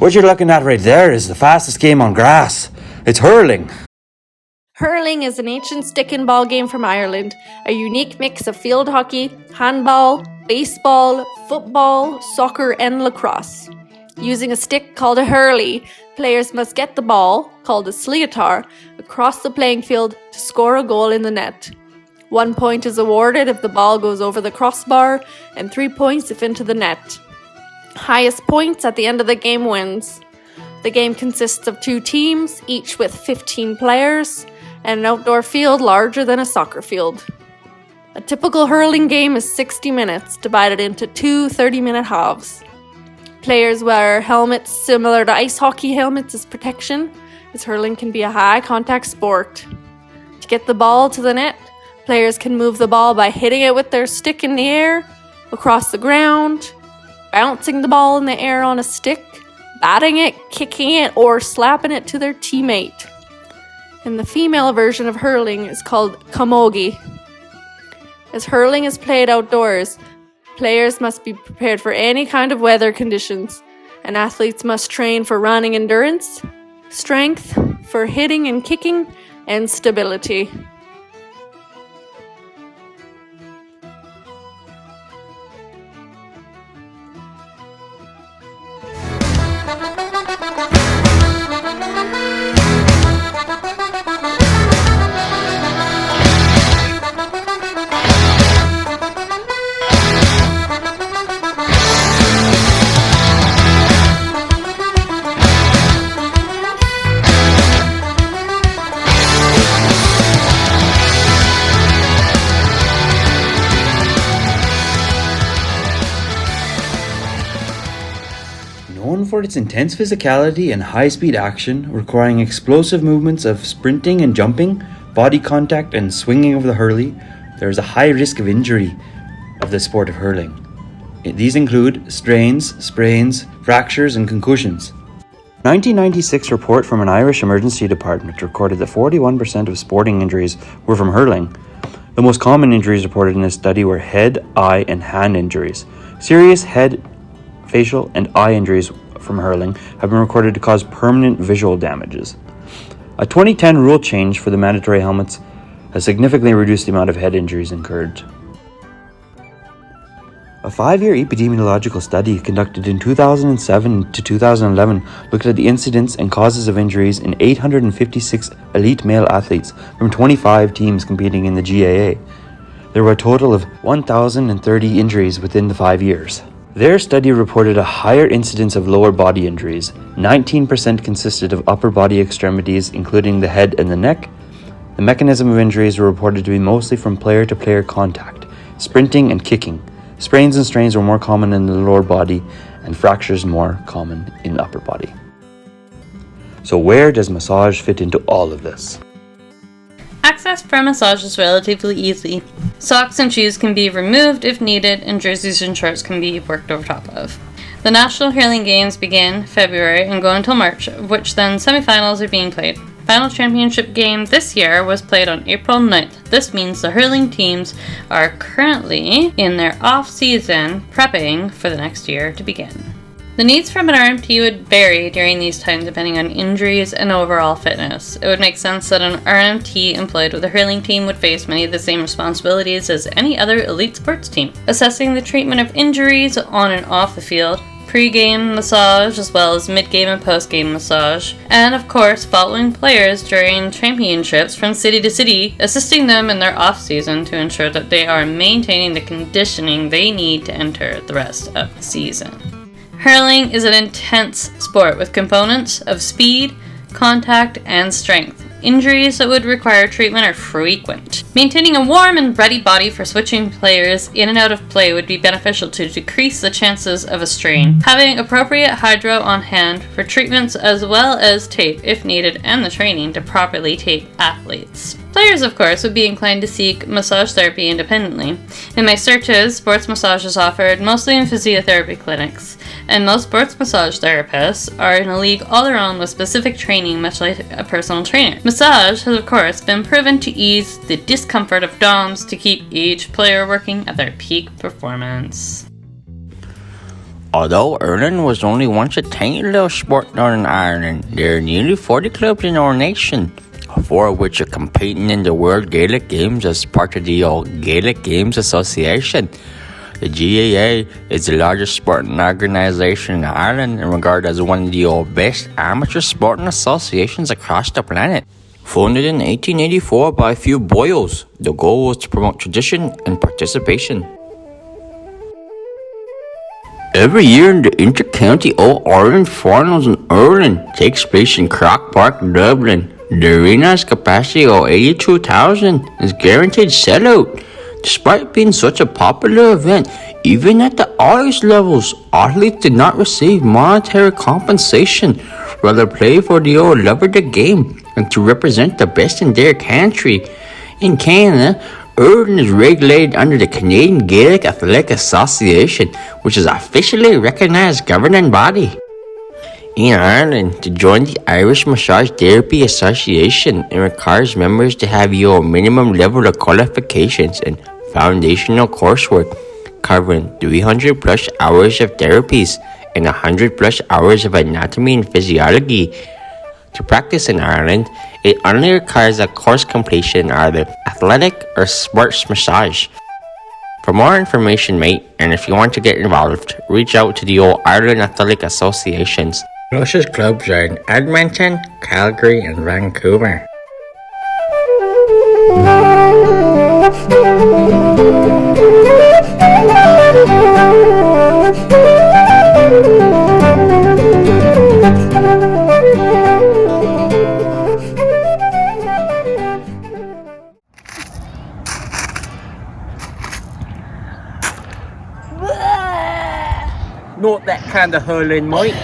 What you're looking at right there is the fastest game on grass. It's hurling. Hurling is an ancient stick and ball game from Ireland, a unique mix of field hockey, handball, baseball, football, soccer and lacrosse. Using a stick called a hurley, players must get the ball, called a sliotar, across the playing field to score a goal in the net. 1 point is awarded if the ball goes over the crossbar, and 3 points if into the net. Highest points at the end of the game wins. The game consists of 2 teams, each with 15 players, and an outdoor field larger than a soccer field. A typical hurling game is 60 minutes, divided into 2 30-minute halves. Players wear helmets similar to ice hockey helmets as protection, as hurling can be a high-contact sport. To get the ball to the net, players can move the ball by hitting it with their stick in the air, across the ground, bouncing the ball in the air on a stick, batting it, kicking it, or slapping it to their teammate. And the female version of hurling is called camogie. As hurling is played outdoors, players must be prepared for any kind of weather conditions, and athletes must train for running endurance, strength, for hitting and kicking, and stability. Known for its intense physicality and high-speed action, requiring explosive movements of sprinting and jumping, body contact and swinging of the hurley, there is a high risk of injury of the sport of hurling. These include strains, sprains, fractures and concussions. A 1996 report from an Irish emergency department recorded that 41% of sporting injuries were from hurling. The most common injuries reported in this study were head, eye and hand injuries. Serious head, facial and eye injuries from hurling have been recorded to cause permanent visual damages. A 2010 rule change for the mandatory helmets has significantly reduced the amount of head injuries incurred. A 5-year epidemiological study conducted in 2007 to 2011 looked at the incidence and causes of injuries in 856 elite male athletes from 25 teams competing in the GAA. There were a total of 1,030 injuries within the 5 years. Their study reported a higher incidence of lower body injuries. 19% consisted of upper body extremities, including the head and the neck. The mechanism of injuries were reported to be mostly from player-to-player contact, sprinting and kicking. Sprains and strains were more common in the lower body, and fractures more common in the upper body. So where does massage fit into all of this? Access for massage is relatively easy. Socks and shoes can be removed if needed, and jerseys and shorts can be worked over top of. The National Hurling Games begin February and go until March, of which then semi-finals are being played. Final championship game this year was played on April 9th. This means the hurling teams are currently in their off-season prepping for the next year to begin. The needs from an RMT would vary during these times depending on injuries and overall fitness. It would make sense that an RMT employed with a hurling team would face many of the same responsibilities as any other elite sports team. Assessing the treatment of injuries on and off the field, pre-game massage as well as mid-game and post-game massage, and of course following players during championships from city to city, assisting them in their off-season to ensure that they are maintaining the conditioning they need to enter the rest of the season. Hurling is an intense sport with components of speed, contact, and strength. Injuries that would require treatment are frequent. Maintaining a warm and ready body for switching players in and out of play would be beneficial to decrease the chances of a strain. Having appropriate hydro on hand for treatments as well as tape if needed, and the training to properly tape athletes. Players, of course, would be inclined to seek massage therapy independently. In my searches, sports massage is offered mostly in physiotherapy clinics, and most sports massage therapists are in a league all their own with specific training, much like a personal trainer. Massage has, of course, been proven to ease the discomfort of DOMs to keep each player working at their peak performance. Although hurling was only once a tiny little sport in Northern Ireland, there are nearly 40 clubs in our nation, 4 of which are competing in the World Gaelic Games as part of the Gaelic Games Association. The GAA is the largest sporting organisation in Ireland and regarded as one of the best amateur sporting associations across the planet. Founded in 1884 by a few boyos, the goal was to promote tradition and participation. Every year, the Inter-County All-Ireland Finals in hurling takes place in Croke Park, Dublin. The arena has capacity of 82,000 and is guaranteed sellout. Despite being such a popular event, even at the highest levels, athletes did not receive monetary compensation, rather play for the love of the game and to represent the best in their country. In Canada, hurling is regulated under the Canadian Gaelic Athletic Association, which is an officially recognized governing body. In Ireland, to join the Irish Massage Therapy Association, it requires members to have your minimum level of qualifications and foundational coursework, covering 300 plus hours of therapies and 100 plus hours of anatomy and physiology. To practice in Ireland, it only requires a course completion in either athletic or sports massage. For more information, mate, and if you want to get involved, reach out to the All-Ireland Athletic Associations. Closest clubs are in Edmonton, Calgary, and Vancouver. Not that kind of hurling, mate.